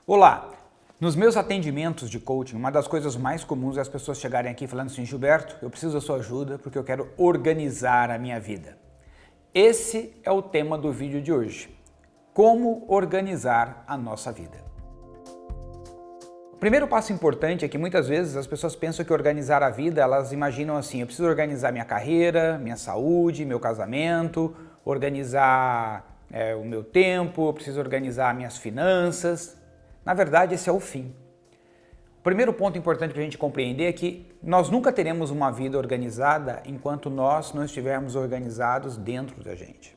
Olá! Nos meus atendimentos de coaching, uma das coisas mais comuns é as pessoas chegarem aqui falando assim: Gilberto, eu preciso da sua ajuda porque eu quero organizar a minha vida. Esse é o tema do vídeo de hoje. Como organizar a nossa vida. O primeiro passo importante é que muitas vezes as pessoas pensam que organizar a vida, elas imaginam assim: eu preciso organizar minha carreira, minha saúde, meu casamento, organizar o meu tempo, eu preciso organizar minhas finanças. Na verdade, esse é o fim. O primeiro ponto importante para a gente compreender é que nós nunca teremos uma vida organizada enquanto nós não estivermos organizados dentro da gente.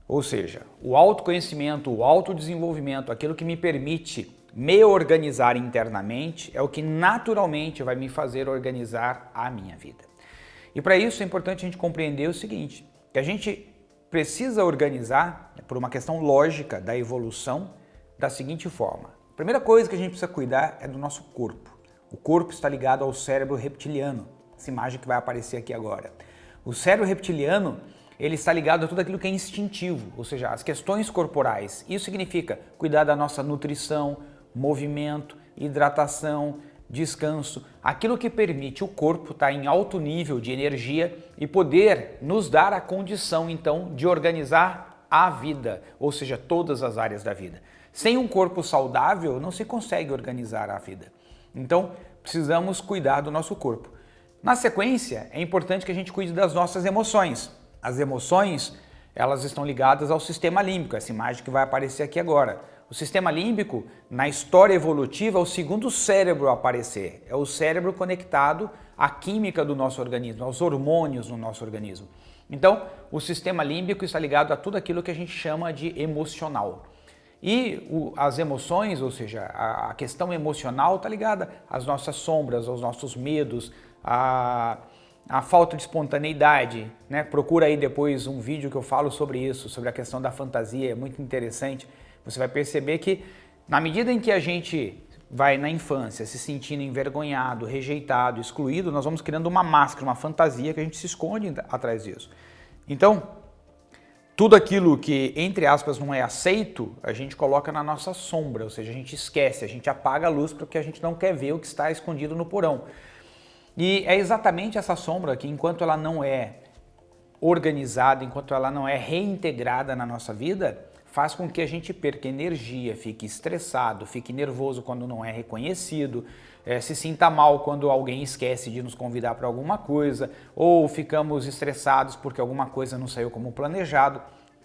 Ou seja, o autoconhecimento, o autodesenvolvimento, aquilo que me permite me organizar internamente é o que naturalmente vai me fazer organizar a minha vida. E para isso é importante a gente compreender o seguinte, que a gente precisa organizar, por uma questão lógica da evolução, da seguinte forma. A primeira coisa que a gente precisa cuidar é do nosso corpo. O corpo está ligado ao cérebro reptiliano, essa imagem que vai aparecer aqui agora. O cérebro reptiliano, ele está ligado a tudo aquilo que é instintivo, ou seja, as questões corporais. Isso significa cuidar da nossa nutrição, movimento, hidratação, descanso, aquilo que permite o corpo estar em alto nível de energia e poder nos dar a condição, então, de organizar a vida, ou seja, todas as áreas da vida. Sem um corpo saudável, não se consegue organizar a vida. Então, precisamos cuidar do nosso corpo. Na sequência, é importante que a gente cuide das nossas emoções. As emoções, elas estão ligadas ao sistema límbico, essa imagem que vai aparecer aqui agora. O sistema límbico, na história evolutiva, é o segundo cérebro a aparecer. É o cérebro conectado à química do nosso organismo, aos hormônios no nosso organismo. Então, o sistema límbico está ligado a tudo aquilo que a gente chama de emocional. E as emoções, ou seja, a questão emocional está ligada às nossas sombras, aos nossos medos, à falta de espontaneidade, né? Procura aí depois um vídeo que eu falo sobre isso, sobre a questão da fantasia, é muito interessante. Você vai perceber que na medida em que a gente vai na infância se sentindo envergonhado, rejeitado, excluído, nós vamos criando uma máscara, uma fantasia que a gente se esconde atrás disso. Então, tudo aquilo que, entre aspas, não é aceito, a gente coloca na nossa sombra, ou seja, a gente esquece, a gente apaga a luz porque a gente não quer ver o que está escondido no porão. E é exatamente essa sombra que, enquanto ela não é organizada, enquanto ela não é reintegrada na nossa vida, faz com que a gente perca energia, fique estressado, fique nervoso quando não é reconhecido, se sinta mal quando alguém esquece de nos convidar para alguma coisa, ou ficamos estressados porque alguma coisa não saiu como planejado.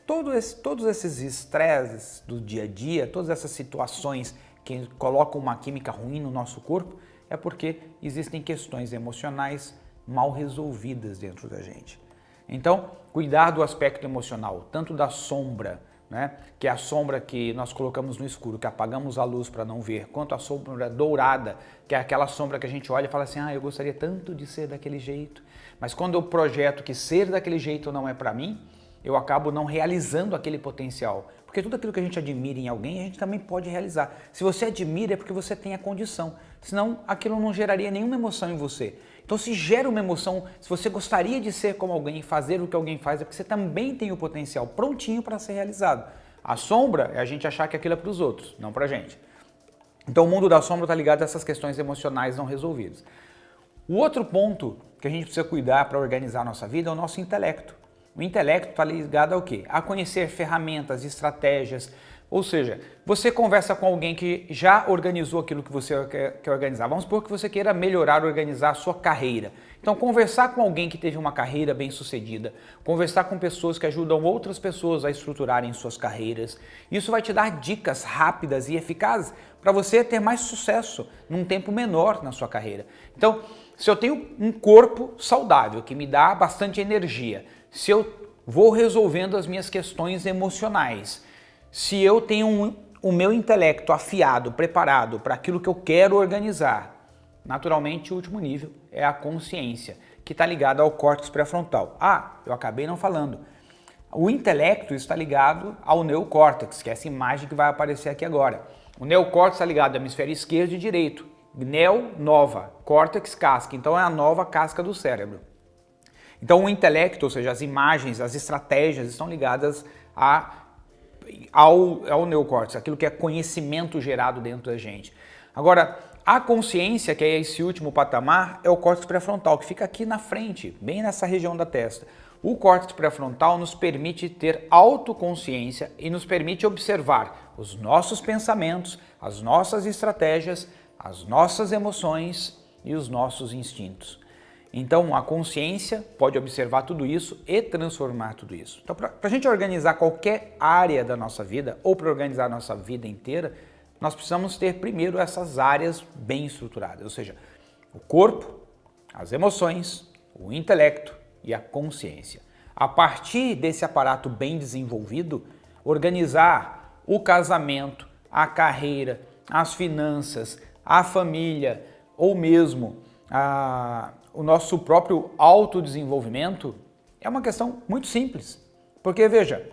Todos esses estresses do dia a dia, todas essas situações que colocam uma química ruim no nosso corpo, é porque existem questões emocionais mal resolvidas dentro da gente. Então, cuidar do aspecto emocional, tanto da sombra, né, que é a sombra que nós colocamos no escuro, que apagamos a luz para não ver, quanto a sombra dourada, que é aquela sombra que a gente olha e fala assim: eu gostaria tanto de ser daquele jeito, mas quando eu projeto que ser daquele jeito não é para mim, eu acabo não realizando aquele potencial, porque tudo aquilo que a gente admira em alguém, a gente também pode realizar. Se você admira é porque você tem a condição, senão aquilo não geraria nenhuma emoção em você. Então, se gera uma emoção, se você gostaria de ser como alguém, fazer o que alguém faz, é porque você também tem o potencial prontinho para ser realizado. A sombra é a gente achar que aquilo é para os outros, não para a gente. Então, o mundo da sombra está ligado a essas questões emocionais não resolvidas. O outro ponto que a gente precisa cuidar para organizar a nossa vida é o nosso intelecto. O intelecto está ligado ao quê? A conhecer ferramentas, estratégias. Ou seja, você conversa com alguém que já organizou aquilo que você quer organizar. Vamos supor que você queira melhorar, organizar a sua carreira. Então, conversar com alguém que teve uma carreira bem sucedida, conversar com pessoas que ajudam outras pessoas a estruturarem suas carreiras. Isso vai te dar dicas rápidas e eficazes para você ter mais sucesso num tempo menor na sua carreira. Então, se eu tenho um corpo saudável, que me dá bastante energia, se eu vou resolvendo as minhas questões emocionais, se eu tenho o meu intelecto afiado, preparado para aquilo que eu quero organizar, naturalmente o último nível é a consciência, que está ligada ao córtex pré-frontal. Eu acabei não falando. O intelecto está ligado ao neocórtex, que é essa imagem que vai aparecer aqui agora. O neocórtex está ligado ao hemisfério esquerdo e direito. Neo, nova, córtex, casca. Então é a nova casca do cérebro. Então o intelecto, ou seja, as imagens, as estratégias estão ligadas a ao neocórtex, aquilo que é conhecimento gerado dentro da gente. Agora, a consciência, que é esse último patamar, é o córtex pré-frontal, que fica aqui na frente, bem nessa região da testa. O córtex pré-frontal nos permite ter autoconsciência e nos permite observar os nossos pensamentos, as nossas estratégias, as nossas emoções e os nossos instintos. Então, a consciência pode observar tudo isso e transformar tudo isso. Então, para a gente organizar qualquer área da nossa vida ou para organizar a nossa vida inteira, nós precisamos ter primeiro essas áreas bem estruturadas, ou seja, o corpo, as emoções, o intelecto e a consciência. A partir desse aparato bem desenvolvido, organizar o casamento, a carreira, as finanças, a família ou mesmo o nosso próprio autodesenvolvimento é uma questão muito simples. Porque veja,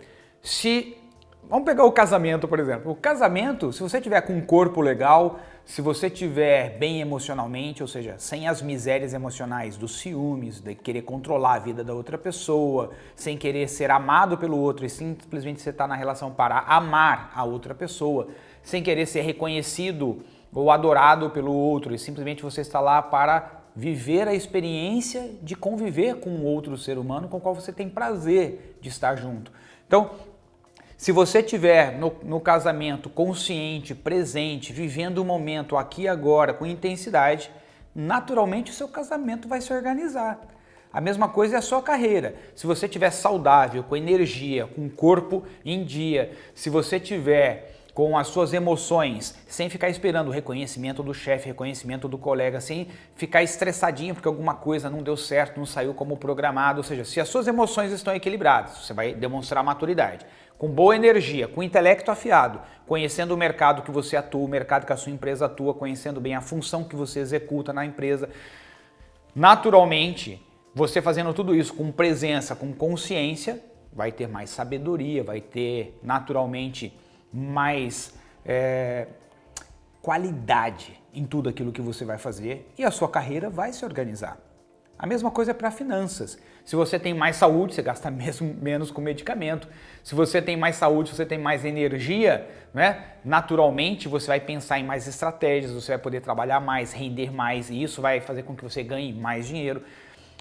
vamos pegar o casamento, por exemplo. O casamento, se você tiver com um corpo legal, se você tiver bem emocionalmente, ou seja, sem as misérias emocionais dos ciúmes, de querer controlar a vida da outra pessoa, sem querer ser amado pelo outro e simplesmente você está na relação para amar a outra pessoa, sem querer ser reconhecido ou adorado pelo outro e simplesmente você está lá para viver a experiência de conviver com um outro ser humano com o qual você tem prazer de estar junto. Então, se você estiver no casamento consciente, presente, vivendo o momento aqui e agora com intensidade, naturalmente o seu casamento vai se organizar. A mesma coisa é a sua carreira. Se você estiver saudável, com energia, com o corpo em dia, se você estiver com as suas emoções, sem ficar esperando o reconhecimento do chefe, reconhecimento do colega, sem ficar estressadinho porque alguma coisa não deu certo, não saiu como programado, ou seja, se as suas emoções estão equilibradas, você vai demonstrar maturidade. Com boa energia, com intelecto afiado, conhecendo o mercado que você atua, o mercado que a sua empresa atua, conhecendo bem a função que você executa na empresa, naturalmente, você fazendo tudo isso com presença, com consciência, vai ter mais sabedoria, vai ter naturalmente mais qualidade em tudo aquilo que você vai fazer e a sua carreira vai se organizar. A mesma coisa é para finanças. Se você tem mais saúde, você gasta menos com medicamento. Se você tem mais saúde, você tem mais energia, né? Naturalmente você vai pensar em mais estratégias, você vai poder trabalhar mais, render mais e isso vai fazer com que você ganhe mais dinheiro.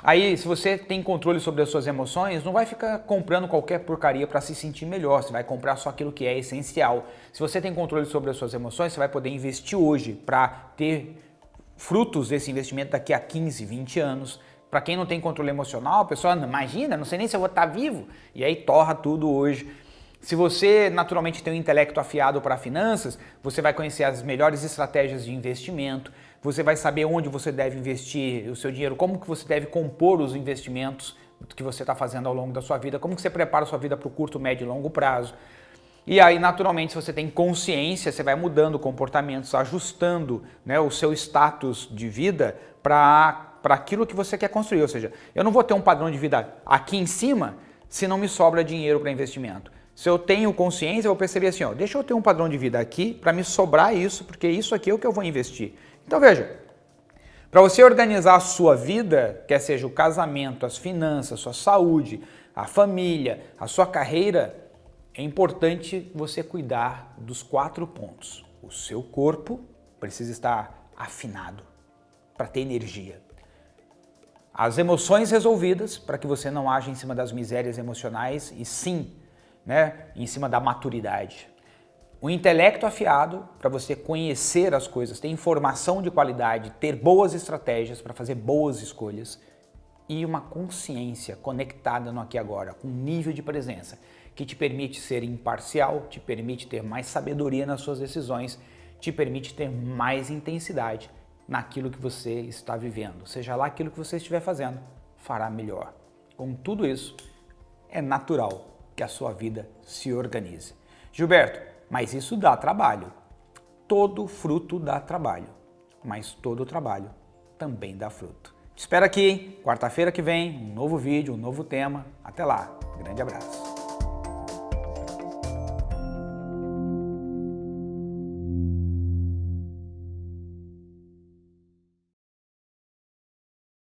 Aí, se você tem controle sobre as suas emoções, não vai ficar comprando qualquer porcaria para se sentir melhor, você vai comprar só aquilo que é essencial. Se você tem controle sobre as suas emoções, você vai poder investir hoje para ter frutos desse investimento daqui a 15, 20 anos. Para quem não tem controle emocional, a pessoa imagina, não sei nem se eu vou estar vivo, e aí torra tudo hoje. Se você naturalmente tem um intelecto afiado para finanças, você vai conhecer as melhores estratégias de investimento, você vai saber onde você deve investir o seu dinheiro, como que você deve compor os investimentos que você está fazendo ao longo da sua vida, como que você prepara a sua vida para o curto, médio e longo prazo. E aí, naturalmente, se você tem consciência, você vai mudando comportamentos, ajustando, né, o seu status de vida para aquilo que você quer construir. Ou seja, eu não vou ter um padrão de vida aqui em cima se não me sobra dinheiro para investimento. Se eu tenho consciência, eu vou perceber assim, ó, deixa eu ter um padrão de vida aqui para me sobrar isso, porque isso aqui é o que eu vou investir. Então veja, para você organizar a sua vida, quer seja o casamento, as finanças, a sua saúde, a família, a sua carreira, é importante você cuidar dos 4 pontos. O seu corpo precisa estar afinado para ter energia. As emoções resolvidas para que você não haja em cima das misérias emocionais e sim, né, em cima da maturidade. O intelecto afiado para você conhecer as coisas, ter informação de qualidade, ter boas estratégias para fazer boas escolhas e uma consciência conectada no aqui e agora, com um nível de presença que te permite ser imparcial, te permite ter mais sabedoria nas suas decisões, te permite ter mais intensidade naquilo que você está vivendo. Seja lá aquilo que você estiver fazendo, fará melhor. Com tudo isso, é natural que a sua vida se organize. Gilberto, mas isso dá trabalho. Todo fruto dá trabalho, mas todo trabalho também dá fruto. Te espero aqui, quarta-feira que vem, um novo vídeo, um novo tema. Até lá, grande abraço.